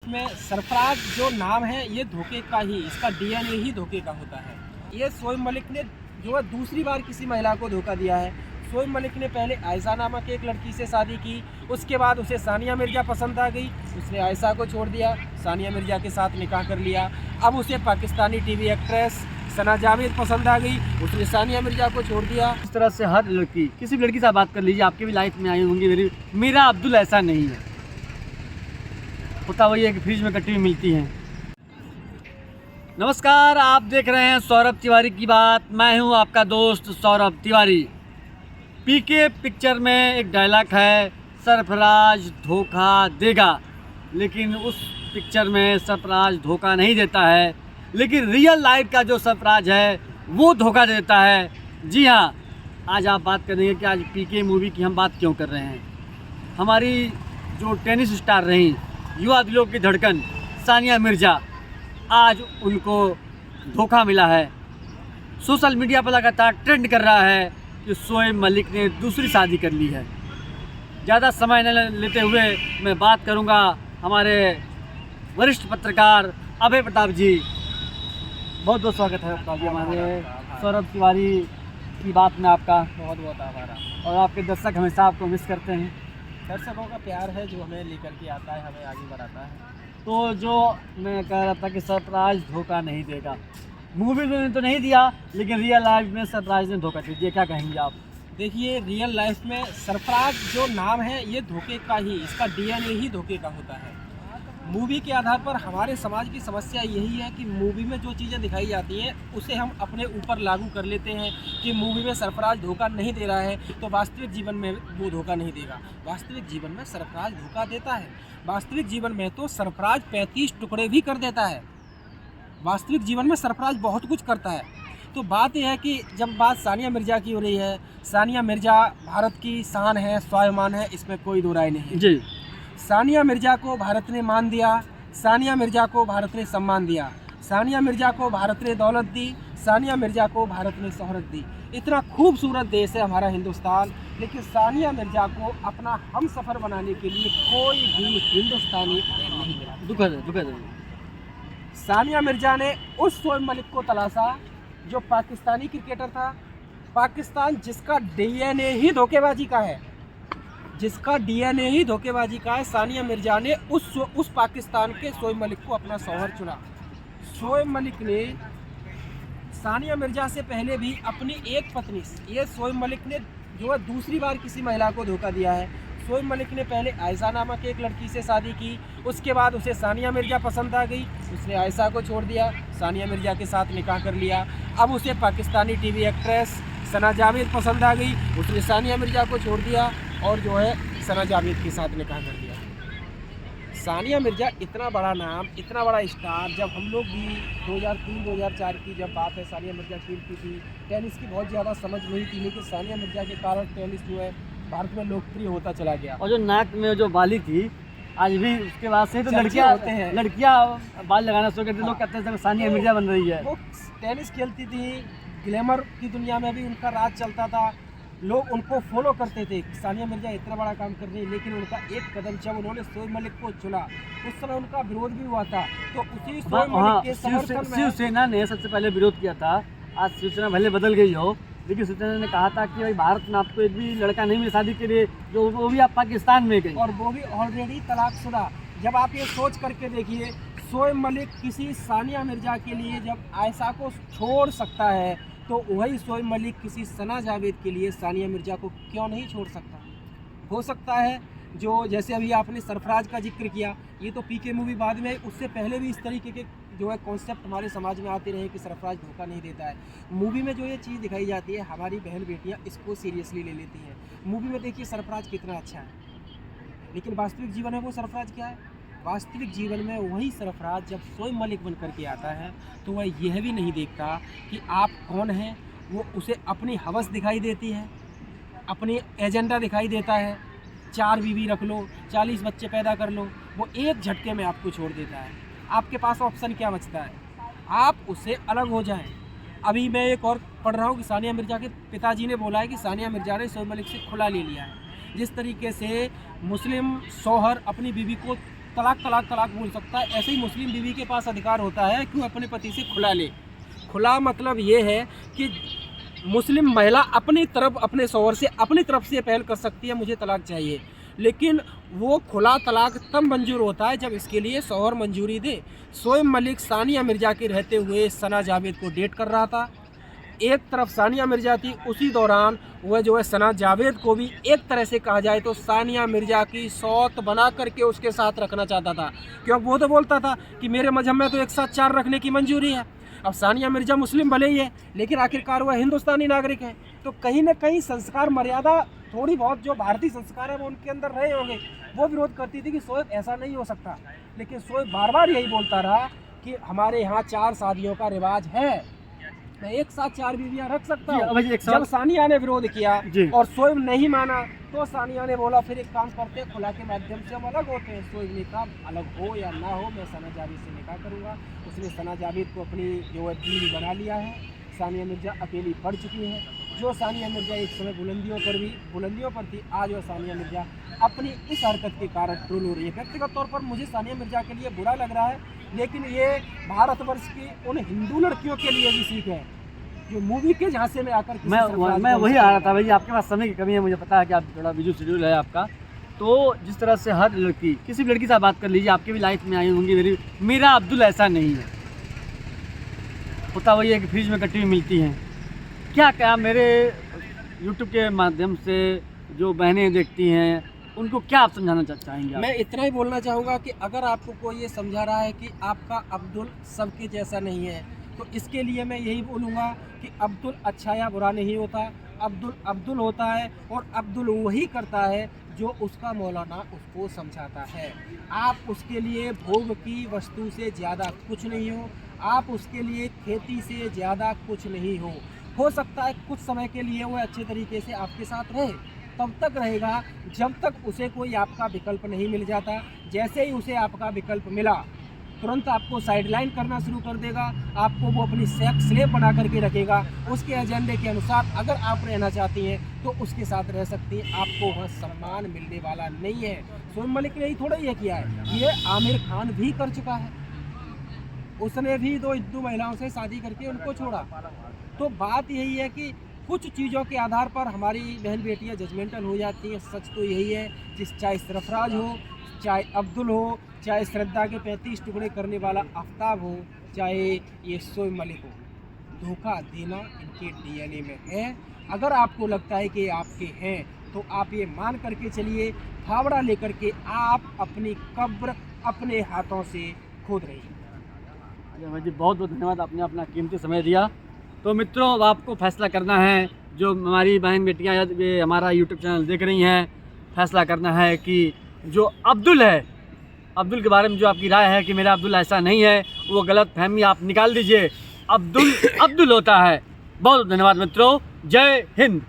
में सरफराज जो नाम है ये धोखे का ही, इसका डीएनए ही धोखे का होता है। ये शोएब मलिक ने जो है दूसरी बार किसी महिला को धोखा दिया है। शोएब मलिक ने पहले आयशा नामक एक लड़की से शादी की, उसके बाद उसे सानिया मिर्जा पसंद आ गई, उसने आयशा को छोड़ दिया, सानिया मिर्जा के साथ निकाह कर लिया। अब उसे पाकिस्तानी टीवी एक्ट्रेस सना जावेद पसंद आ गई, उसने सानिया मिर्जा को छोड़ दिया। इस तरह से हर लड़की किसी भी लड़की से बात कर लीजिए, आपकी भी लाइफ में आई होंगी। मेरा अब्दुल ऐसा नहीं है, होता वही है कि फ्रिज में कटी हुई मिलती है। नमस्कार, आप देख रहे हैं सौरभ तिवारी की बात। मैं हूं आपका दोस्त सौरभ तिवारी। पीके पिक्चर में एक डायलॉग है, सरफराज धोखा देगा, लेकिन उस पिक्चर में सरफराज धोखा नहीं देता है, लेकिन रियल लाइफ का जो सरफराज है वो धोखा देता है। जी हाँ, आज आप बात करेंगे कि आज पीके मूवी की हम बात क्यों कर रहे हैं। हमारी जो टेनिस स्टार रहीं, युवा दिलों की धड़कन सानिया मिर्जा, आज उनको धोखा मिला है। सोशल मीडिया पर लगातार ट्रेंड कर रहा है कि शोएब मलिक ने दूसरी शादी कर ली है। ज़्यादा समय न लेते हुए मैं बात करूंगा हमारे वरिष्ठ पत्रकार अभय प्रताप जी। बहुत बहुत स्वागत है प्रताप जी हमारे सौरभ तिवारी की बात में आपका। बहुत बहुत आभार। और आपके दर्शक हमेशा आपको मिस करते हैं। दर्शकों का प्यार है जो हमें लेकर के आता है, हमें आगे बढ़ाता है। तो जो मैं कह रहा था कि सरफराज धोखा नहीं देगा, मूवी में तो नहीं दिया, लेकिन रियल लाइफ में सरफराज ने धोखा दे दिया। क्या कहेंगे आप? देखिए, रियल लाइफ में सरफराज जो नाम है ये धोखे का ही, इसका डीएनए ही धोखे का होता है। मूवी के आधार पर हमारे समाज की समस्या यही है कि मूवी में जो चीज़ें दिखाई जाती हैं उसे हम अपने ऊपर लागू कर लेते हैं कि मूवी में सरफराज धोखा नहीं दे रहा है तो वास्तविक जीवन में वो धोखा नहीं देगा। वास्तविक जीवन में सरफराज धोखा देता है। वास्तविक जीवन में तो सरफराज 35 टुकड़े भी कर देता है। वास्तविक जीवन में सरफराज बहुत कुछ करता है। तो बात यह है कि जब बात सानिया मिर्जा की हो रही है, सानिया मिर्जा भारत की शान है, स्वाभिमान है, इसमें कोई दो राय नहीं है जी। सानिया मिर्जा को भारत ने मान दिया, सानिया मिर्जा को भारत ने सम्मान दिया, सानिया मिर्जा को भारत ने दौलत दी, सानिया मिर्जा को भारत ने शोहरत दी। इतना खूबसूरत देश है हमारा हिंदुस्तान, लेकिन सानिया मिर्जा को अपना हम सफ़र बनाने के लिए कोई भी हिंदुस्तानी नहीं मिला। दुखद है। सानिया मिर्जा ने उस शोएब मलिक को तलाशा जो पाकिस्तानी क्रिकेटर था। पाकिस्तान जिसका डीएनए ही धोखेबाजी का है, जिसका डीएनए ही धोखेबाजी का है, सानिया मिर्जा ने उस पाकिस्तान के शोएब मलिक को अपना शौहर चुना। शोएब मलिक ने सानिया मिर्जा से पहले भी अपनी एक पत्नी, ये शोएब मलिक ने जो है दूसरी बार किसी महिला को धोखा दिया है। शोएब मलिक ने पहले आयशा नामक एक लड़की से शादी की, उसके बाद उसे सानिया मिर्जा पसंद आ गई, उसने आयशा को छोड़ दिया, सानिया मिर्जा के साथ निकाह कर लिया। अब उसे पाकिस्तानी टीवी एक्ट्रेस सना जावेद पसंद आ गई, उसने सानिया मिर्जा को छोड़ दिया और जो है सना जावेद के साथ निकाह कर दिया। सानिया मिर्जा इतना बड़ा नाम, इतना बड़ा स्टार, जब हम लोग भी 2003-2004 की जब बात है, सानिया मिर्जा खेलती थी, टेनिस की बहुत ज़्यादा समझ नहीं थी, लेकिन सानिया मिर्जा के कारण टेनिस जो है भारत में लोकप्रिय होता चला गया। और जो नाक में जो बाली थी, आज भी उसके बाद से तो लड़कियां होते हैं, लड़कियां बाल लगाना शुरू करती, लोग कहते हैं सानिया मिर्जा बन रही है। वो टेनिस खेलती थी, ग्लैमर की दुनिया में भी उनका राज चलता था, लोग उनको फॉलो करते थे। सानिया मिर्जा इतना बड़ा काम कर रही है, लेकिन उनका एक कदम जब उन्होंने शोएब मलिक को चुना, उस समय उनका विरोध भी हुआ था। तो उसी शोएब मलिक के समर्थन में शिवसेना ने सबसे पहले विरोध किया था। आज शिवसेना भले बदल गई हो, लेकिन शिवसेना ने कहा था कि भाई भारत में आपको एक भी लड़का नहीं मिले शादी के लिए, जो वो भी आप पाकिस्तान में गई, और वो भी ऑलरेडी तलाकशुदा। जब आप ये सोच करके देखिए, शोएब मलिक किसी सानिया मिर्जा के लिए जब आयशा को छोड़ सकता है, तो वही शोएब मलिक किसी सना जावेद के लिए सानिया मिर्जा को क्यों नहीं छोड़ सकता। हो सकता है जो जैसे अभी आपने सरफराज का जिक्र किया, ये तो पीके मूवी बाद में, उससे पहले भी इस तरीके के जो है कॉन्सेप्ट हमारे समाज में आते रहे कि सरफराज धोखा नहीं देता है। मूवी में जो ये चीज़ दिखाई जाती है, हमारी बहन बेटियाँ इसको सीरियसली ले लेती हैं। मूवी में देखिए सरफराज कितना अच्छा है, लेकिन वास्तविक जीवन में वो सरफराज क्या है? वास्तविक जीवन में वही सरफराज जब शोएब मलिक बन करके आता है तो वह यह भी नहीं देखता कि आप कौन हैं। वो उसे अपनी हवस दिखाई देती है, अपनी एजेंडा दिखाई देता है, 4 बीवी रख लो, 40 बच्चे पैदा कर लो, वो एक झटके में आपको छोड़ देता है। आपके पास ऑप्शन क्या बचता है? आप उससे अलग हो जाएं। अभी मैं एक और पढ़ रहा हूँ कि सानिया मिर्जा के पिताजी ने बोला है कि सानिया मिर्जा ने शोएब मलिक से खुला ले लिया है। जिस तरीके से मुस्लिम शौहर अपनी बीवी को तलाक तलाक तलाक बोल सकता है, ऐसे ही मुस्लिम बीवी के पास अधिकार होता है कि वो अपने पति से खुला ले। खुला मतलब ये है कि मुस्लिम महिला अपनी तरफ अपने शौहर से अपनी तरफ से पहल कर सकती है मुझे तलाक चाहिए, लेकिन वो खुला तलाक तब मंजूर होता है जब इसके लिए शौहर मंजूरी दे। शोएब मलिक सानिया मिर्ज़ा के रहते हुए सना जावेद को डेट कर रहा था। एक तरफ सानिया मिर्ज़ा थी, उसी दौरान वह जो है सना जावेद को भी एक तरह से कहा जाए तो सानिया मिर्ज़ा की सौत बना करके उसके साथ रखना चाहता था, क्योंकि वो तो बोलता था कि मेरे मजहब में तो एक साथ 4 रखने की मंजूरी है। अब सानिया मिर्ज़ा मुस्लिम भले ही है, लेकिन आखिरकार वह हिंदुस्तानी नागरिक है, तो कहीं ना कहीं संस्कार मर्यादा थोड़ी बहुत जो भारतीय संस्कार है वो उनके अंदर रहे होंगे। वो विरोध करती थी कि शोएब ऐसा नहीं हो सकता, लेकिन शोएब बार बार यही बोलता रहा कि हमारे यहाँ 4 शादियों का रिवाज है, मैं एक साथ 4 बीवियां रख सकता हूँ। जब सानिया ने विरोध किया और शोएब नहीं माना तो सानिया ने बोला फिर एक काम करते हैं, खुला के माध्यम से हम अलग होते हैं। शोएब ने कहा अलग हो या ना हो मैं सना जावेद से निकाह करूँगा। उसने सना जावेद को अपनी जो है बीवी बना लिया है। सानिया मिर्ज़ा अकेली पड़ चुकी है। जो सानिया मिर्ज़ा एक समय बुलंदियों पर थी, आज वह सानिया मिर्ज़ा अपनी इस हरकत के कारण ट्रोल हो रही है। व्यक्तिगत तौर पर मुझे सानिया मिर्ज़ा के लिए बुरा लग रहा है, लेकिन ये भारतवर्ष की उन हिंदू लड़कियों के लिए भी सीख है जो मूवी के झांसे में आकर मैं वही आ रहा था भाई, आपके पास समय की कमी है, मुझे पता है कि आप थोड़ा बिजी शेड्यूल है आपका। तो जिस तरह से हर लड़की किसी भी लड़की से बात कर लीजिए, आपकी भी लाइफ में आई होंगी, मेरा अब्दुल ऐसा नहीं है, होता वही है कि फ्रिज में कटी हुई मिलती हैं। क्या मेरे यूट्यूब के माध्यम से जो बहनें देखती हैं उनको क्या आप समझाना चाहेंगे? मैं इतना ही बोलना चाहूँगा कि अगर आपको कोई ये समझा रहा है कि आपका अब्दुल सबके जैसा नहीं है, तो इसके लिए मैं यही बोलूँगा कि अब्दुल अच्छा या बुरा नहीं होता। अब्दुल अब्दुल होता है और अब्दुल वही करता है जो उसका मौलाना उसको समझाता है। आप उसके लिए भोग की वस्तु से ज़्यादा कुछ नहीं हो, आप उसके लिए खेती से ज़्यादा कुछ नहीं हो सकता है कुछ समय के लिए वो अच्छे तरीके से आपके साथ रहे, तब तक रहेगा जब तक उसे कोई आपका विकल्प नहीं मिल जाता। जैसे ही उसे आपका विकल्प मिला तुरंत आपको साइडलाइन करना शुरू कर देगा, आपको वो अपनी सेक्स स्लेव बना करके रखेगा। उसके एजेंडे के अनुसार अगर आप रहना चाहती हैं तो उसके साथ रह सकती हैं, आपको वह सम्मान मिलने वाला नहीं है। शोएब मलिक ने ही थोड़ा ये किया है, ये आमिर खान भी कर चुका है, उसने भी 2 हिंदू महिलाओं से शादी करके उनको छोड़ा। तो बात यही है कि कुछ चीज़ों के आधार पर हमारी बहन बेटियां जजमेंटल हो जाती हैं। सच तो यही है, चाहे सरफराज हो, चाहे अब्दुल हो, चाहे श्रद्धा के 35 टुकड़े करने वाला आफ्ताब हो, चाहे ये शोएब मलिक हो, धोखा देना इनके डीएनए में है। अगर आपको लगता है कि आपके हैं तो आप ये मान करके चलिए, फावड़ा लेकर के आप अपनी कब्र अपने हाथों से खोद रही हैं। अजय जी बहुत बहुत धन्यवाद, आपने अपना कीमती समय दिया। तो मित्रों अब आपको फैसला करना है, जो हमारी बहन बेटियां ये हमारा यूट्यूब चैनल देख रही हैं, फैसला करना है कि जो अब्दुल है, अब्दुल के बारे में जो आपकी राय है कि मेरा अब्दुल ऐसा नहीं है, वो गलत फहमी आप निकाल दीजिए। अब्दुल अब्दुल होता है। बहुत धन्यवाद मित्रों, जय हिंद।